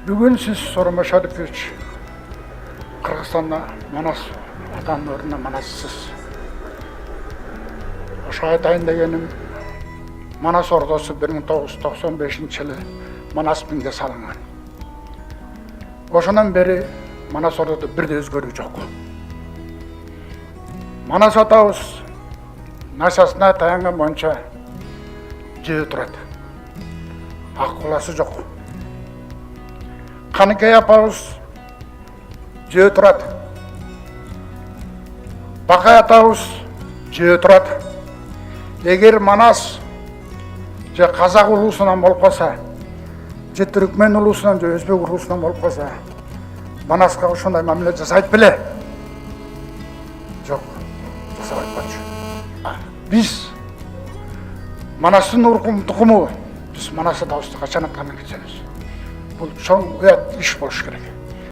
Бүгін сіз Сооронбай Шарипович Қырғызстанда Манас атаның орнына Манассыз. Ошо айтайын дегенім, Манас ордасы 1995 жылы Манас миңде салынған. Ошонан бери Манас ордада бирде өзгөрүү жок. Манас атабыз нашасына таянган боюнча жөө турат. Ак куласы жок. Каныкай апабыз жөө турат. Бакай атабыз жөө турат. Эгер Манас же казак улуусунан болуп калса, же түркмен улуусунан же өзбек улуусунан болуп калса, Манаска ошондой мамиле жасайт беле? Жок, жасабайт болчу. Биз Манастын уркум тукуму, биз Манас атабызды качан атканын кетебиз. Бул чоң уят иш болуш керек.